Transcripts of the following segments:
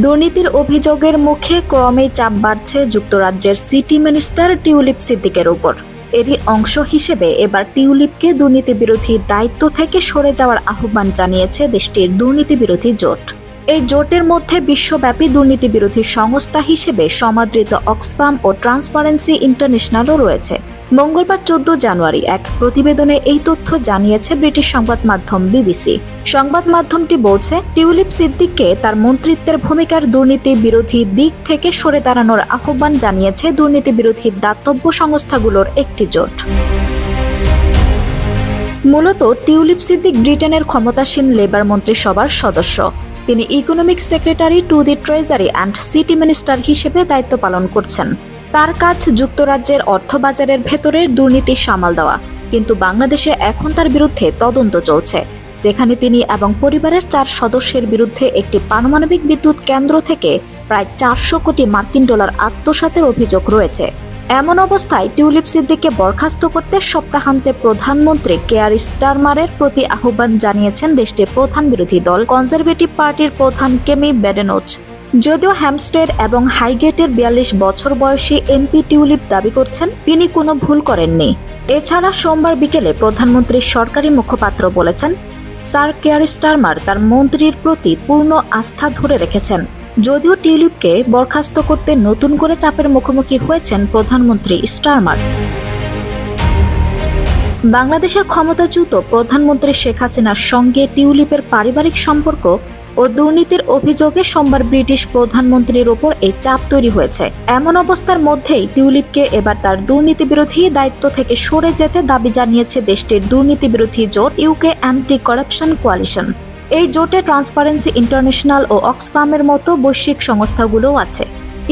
দুর্নীতির অভিযোগের মুখে ক্রমেই চাপ বাড়ছে যুক্তরাজ্যের সিটি মিনিস্টার টিউলিপ সিদ্দিকের উপর। এরই অংশ হিসেবে এবার টিউলিপকে দুর্নীতি বিরোধী দায়িত্ব থেকে সরে যাওয়ার আহ্বান জানিয়েছে দেশটির দুর্নীতি বিরোধী জোট। এই জোটের মধ্যে বিশ্বব্যাপী দুর্নীতি বিরোধী সংস্থা হিসেবে সমাদৃত অক্সফাম ও ট্রান্সপারেন্সি ইন্টারন্যাশনালও রয়েছে। মঙ্গলবার 14 জানুয়ারি এক প্রতিবেদনে এই তথ্য জানিয়েছে ব্রিটিশ সংবাদ মাধ্যম বিবিসি। সংবাদ মাধ্যমটি বলছে, টিউলিপ সিদ্দিককে তার মন্ত্রিত্বের ভূমিকার দুর্নীতি বিরোধী দিক থেকে সরে দাঁড়ানোর আহ্বান জানিয়েছে দুর্নীতি বিরোধী দাতব্য সংস্থাগুলোর একটি জোট। মূলত টিউলিপ সিদ্দিক ব্রিটেনের ক্ষমতাসীন লেবার মন্ত্রিসভার সদস্য। তিনি economic secretary to the treasury and city minister হিসেবে দায়িত্ব পালন করছেন। তার কাজ যুক্তরাজ্যের অর্থবাজারের ভেতরে দুর্নীতি সামাল দেওয়া, কিন্তু বাংলাদেশে এখন তার বিরুদ্ধে তদন্ত চলছে, যেখানে তিনি এবং পরিবারের 4 সদস্যের বিরুদ্ধে একটি পারমাণবিক বিদ্যুৎ কেন্দ্র থেকে প্রায় 400 কোটি মার্কিন ডলার আত্মসাতের অভিযোগ রয়েছে। এমন অবস্থায় টিউলিপ সিদ্দিককে বরখাস্ত করতে সপ্তাহান্তে প্রধানমন্ত্রী কেয়ার স্টারমারের প্রতি আহ্বান জানিয়েছেন দেশটির প্রধান বিরোধী দল কনজারভেটিভ পার্টির প্রধান কেমি বেডেনোচ। যদিও হ্যাম্পস্টেড এবং হাইগেটের 42 বছর বয়সী এমপি টিউলিপ দাবি করছেন তিনি কোনো ভুল করেননি। এছাড়া সোমবার বিকেলে প্রধানমন্ত্রীর সরকারি মুখপাত্র বলেছেন, স্যার কেয়ার স্টারমার তার মন্ত্রীর প্রতি পূর্ণ আস্থা ধরে রেখেছেন। যদিও টিউলিপকে বরখাস্ত করতে নতুন করে চাপের মুখোমুখি হয়েছেন প্রধানমন্ত্রী স্টারমার। বাংলাদেশের ক্ষমতাচ্যুত প্রধানমন্ত্রী শেখ হাসিনার সঙ্গে টিউলিপের পারিবারিক সম্পর্ক ও দুর্নীতির অভিযোগে সোমবার ব্রিটিশ প্রধানমন্ত্রীর ওপর এই চাপ তৈরি হয়েছে। এমন অবস্থার মধ্যেই টিউলিপকে এবার তার দুর্নীতি বিরোধী দায়িত্ব থেকে সরে যেতে দাবি জানিয়েছে দেশটির দুর্নীতি বিরোধী জোট ইউকে অ্যান্টি কারাপশন কোয়ালিশন। এই জোটে ট্রান্সপারেন্সি ইন্টারন্যাশনাল ও অক্সফামের মতো বৈশ্বিক সংস্থাগুলোও আছে।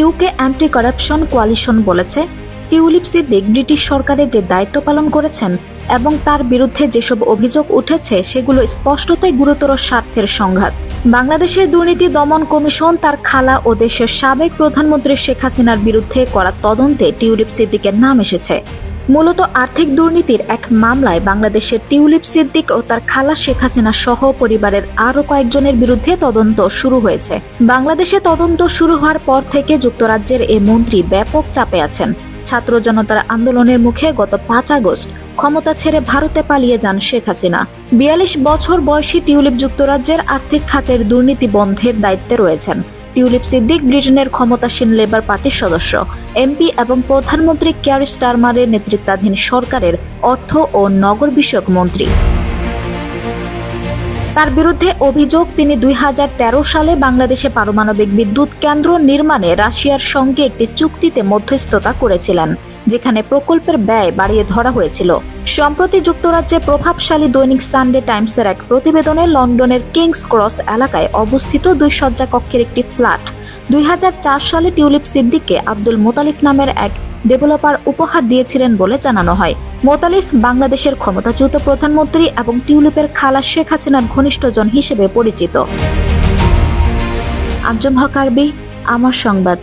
ইউকে অ্যান্টি কারাপশন কোয়ালিশন বলেছে, টিউলিপ সিদ্দিক ব্রিটিশ সরকারে যে দায়িত্ব পালন করেছেন এবং তার বিরুদ্ধে যেসব অভিযোগ উঠেছে সেগুলো স্পষ্টতই গুরুতর স্বার্থের সংঘাত। বাংলাদেশের দুর্নীতি দমন কমিশন তার খালা ও দেশের সাবেক প্রধানমন্ত্রী শেখ হাসিনার বিরুদ্ধে করা তদন্তে টিউলিপ সিদ্দিকের নাম এসেছে। মূলত আর্থিক দুর্নীতির এক মামলায় বাংলাদেশের টিউলিপ সিদ্দিক ও তার খালা শেখ হাসিনা সহ পরিবারের আরও কয়েকজনের বিরুদ্ধে তদন্ত শুরু হয়েছে। বাংলাদেশে তদন্ত শুরু হওয়ার পর থেকে যুক্তরাজ্যের এই মন্ত্রী ব্যাপক চাপে আছেন। ছাত্র জনতার আন্দোলনের মুখে গত 5 আগস্ট ক্ষমতা ছেড়ে ভারতে পালিয়ে যান শেখ হাসিনা। 42 বছর বয়সী টিউলিপ যুক্তরাজ্যের আর্থিক খাতের দুর্নীতি বন্ধের দায়িত্বে রয়েছেন। টিউলিপ সিদ্দিক ব্রিটেনের ক্ষমতাসীন লেবার পার্টির সদস্য, এমপি এবং প্রধানমন্ত্রী কেয়ার স্টারমারের নেতৃত্বাধীন সরকারের অর্থ ও নগর বিষয়ক মন্ত্রী। তার বিরুদ্ধে অভিযোগ, তিনি 2013 সালে বাংলাদেশে পারমাণবিক বিদ্যুৎ কেন্দ্র নির্মাণে রাশিয়ার সঙ্গে একটি চুক্তিতে মধ্যস্থতা করেছিলেন, যেখানে প্রকল্পের ব্যয় বাড়িয়ে ধরা হয়েছিল। সম্প্রতি যুক্তরাজ্যে প্রভাবশালী দৈনিক সানডে টাইমসের এক প্রতিবেদনে লন্ডনের কিংস ক্রস এলাকায় অবস্থিত 2 শয্যা কক্ষের একটি ফ্ল্যাট 2004 সালে টিউলিপ সিদ্দিককে আব্দুল মোতালিফ নামের এক ডেভেলপার উপহার দিয়েছিলেন বলে জানানো হয়। মোতালিফ বাংলাদেশের ক্ষমতাচ্যুত প্রধানমন্ত্রী এবং টিউলিপের খালা শেখ হাসিনার ঘনিষ্ঠজন হিসেবে পরিচিত। আঞ্জুম হক আরবি, আমার সংবাদ।